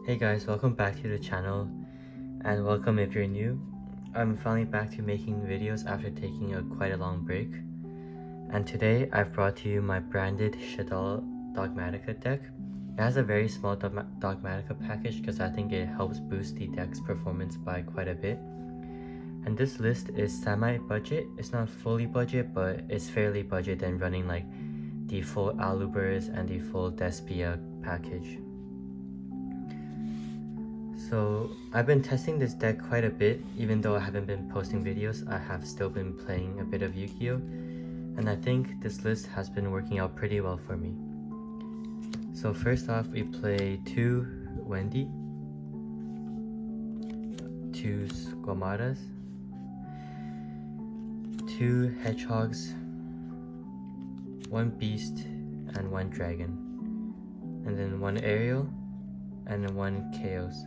Hey guys, welcome back to the channel, and welcome if you're new. I'm finally back to making videos after taking quite a long break. And today I've brought to you my branded SHADDOLL DOGMATIKA deck. It has a very small DOGMATIKA package because I think it helps boost the deck's performance by quite a bit. And this list is semi-budget. It's not fully budget, but it's fairly budget than running like the full Alubers and the full Despia package. So I've been testing this deck quite a bit. Even though I haven't been posting videos, I have still been playing a bit of Yu-Gi-Oh! And I think this list has been working out pretty well for me. So first off, we play 2 Wendy, 2 Squamaras, 2 Hedgehogs, 1 Beast, and 1 Dragon. And then 1 Aerial, and then 1 Chaos.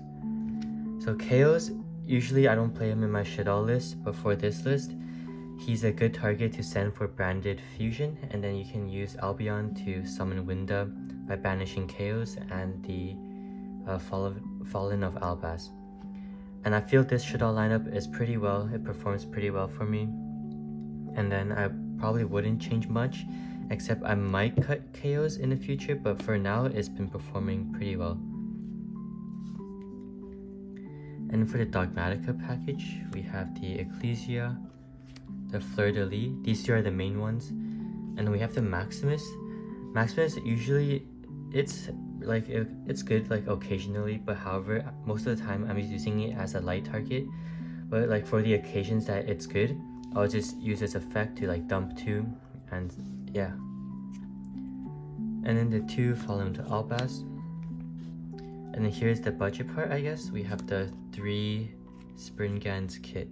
So Chaos, usually I don't play him in my SHADDOLL list, but for this list, he's a good target to send for branded fusion, and then you can use Albion to summon Winda by banishing Chaos and the Fallen of Albaz. And I feel this SHADDOLL lineup is pretty well, it performs pretty well for me. And then I probably wouldn't change much, except I might cut Chaos in the future, but for now it's been performing pretty well. And for the Dogmatika package, we have the Ecclesia, the Fleur de Lis. These two are the main ones. And then we have the Maximus. Maximus, usually it's good like occasionally, but however, most of the time I'm using it as a light target. But like for the occasions that it's good, I'll just use this effect to like dump 2, and yeah. And then the 2 Fallen to Albaz. And then here's the budget part, I guess. We have the 3 Springans kit.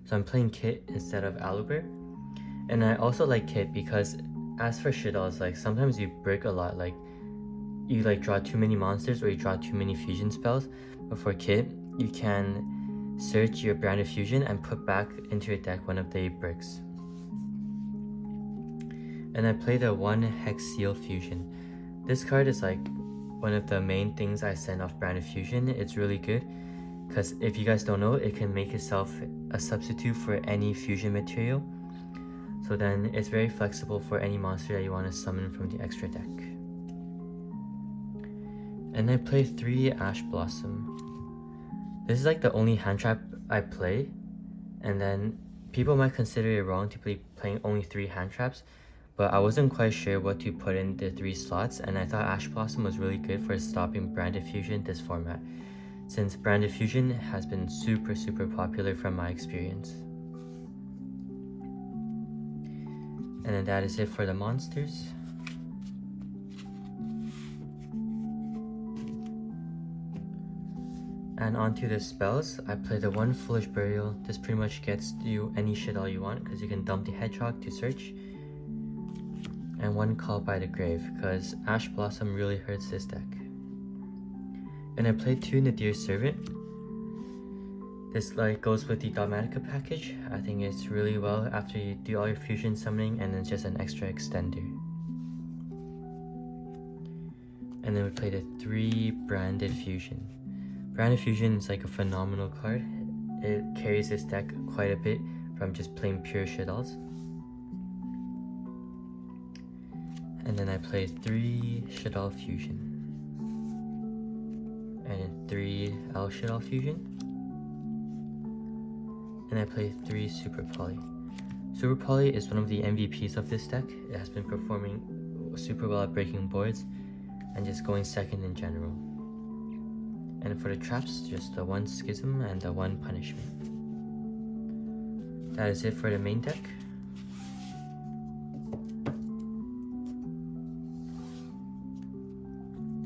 So I'm playing kit instead of Aluber. And I also like kit because as for SHADDOLLs, like sometimes you break a lot, like you like draw too many monsters or you draw too many fusion spells. But for kit, you can search your branded fusion and put back into your deck one of the bricks. And I play the 1 Hex Seal Fusion. This card is like one of the main things I send off branded fusion. It's really good because if you guys don't know, it can make itself a substitute for any fusion material. So then it's very flexible for any monster that you want to summon from the extra deck. And I play 3 Ash Blossom. This is like the only hand trap I play, and then people might consider it wrong to be playing only 3 hand traps, but I wasn't quite sure what to put in the 3 slots, and I thought Ash Blossom was really good for stopping branded fusion this format, since branded fusion has been super popular from my experience. And then that is it for the monsters. And onto the spells, I play the 1 Foolish Burial. This pretty much gets you any SHADDOLL you want because you can dump the Hedgehog to search. And 1 Call by the Grave because Ash Blossom really hurts this deck. And I played 2 Nadir Servant. This like goes with the Dogmatika package. I think it's really well after you do all your fusion summoning, and then just an extra extender. And then we played a 3 Branded Fusion. Branded Fusion is like a phenomenal card. It carries this deck quite a bit from just playing pure SHADDOLLs. And then I played 3 SHADDOLL Fusion. And then 3 L SHADDOLL Fusion. And I played 3 Super Poly. Super Poly is one of the MVPs of this deck. It has been performing super well at breaking boards and just going second in general. And for the traps, just the 1 Schism and the 1 Punishment. That is it for the main deck.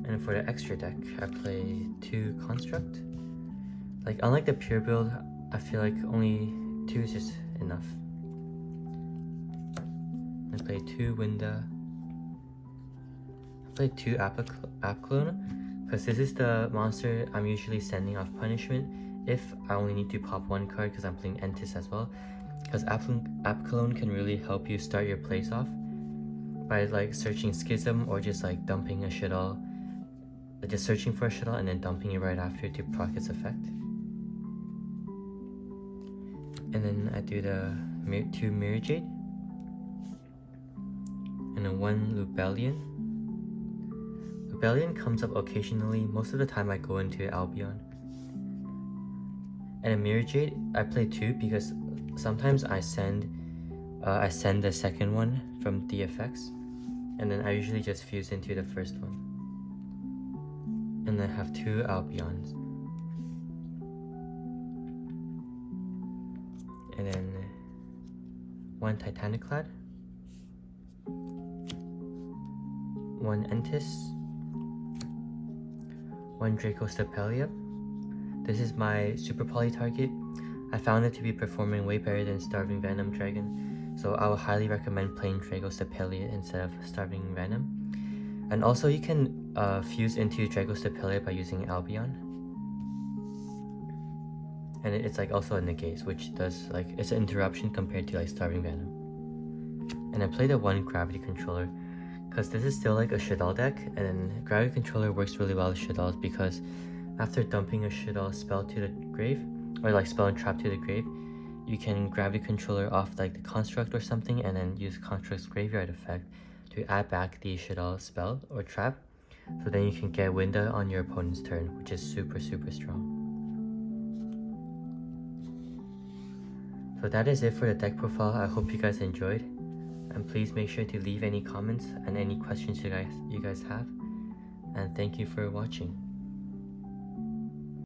And for the extra deck, I play 2 Construct. Like unlike the pure build, I feel like only 2 is just enough. I play 2 Winda. I play 2 Apclone because this is the monster I'm usually sending off punishment if I only need to pop 1 card because I'm playing Entis as well. Because Apclone can really help you start your plays off by like searching Schism or just like dumping a SHADDOLL just searching for a Shadoll and then dumping it right after to proc its effect. And then I do the 2 Mirror Jade, and then 1 Lubellion. Lubellion comes up occasionally. Most of the time I go into Albion. And a Mirror Jade, I play 2 because sometimes I send the second one from the effects, and then I usually just fuse into the first one. And then I have 2 Albions. And then 1 Titaniclad, 1 Entis, 1 Dracostapelia. This is my super poly target. I found it to be performing way better than Starving Venom Dragon, so I would highly recommend playing Dracostapelia instead of Starving Venom. And also you can fuse into Dracostapelia by using Albion. And it's like also a negate, which does like, it's an interruption compared to like Starving Venom. And I played a 1 Gravity Controller because this is still like a Shadoll deck, and then Gravity Controller works really well with Shadolls because after dumping a Shadoll spell to the grave, or like spell and trap to the grave, you can Gravity Controller off like the Construct or something and then use Construct's Graveyard effect to add back the Shadoll spell or trap, so then you can get Winda on your opponent's turn, which is super strong. So that is it for the deck profile. I hope you guys enjoyed, and please make sure to leave any comments and any questions you guys have, and thank you for watching.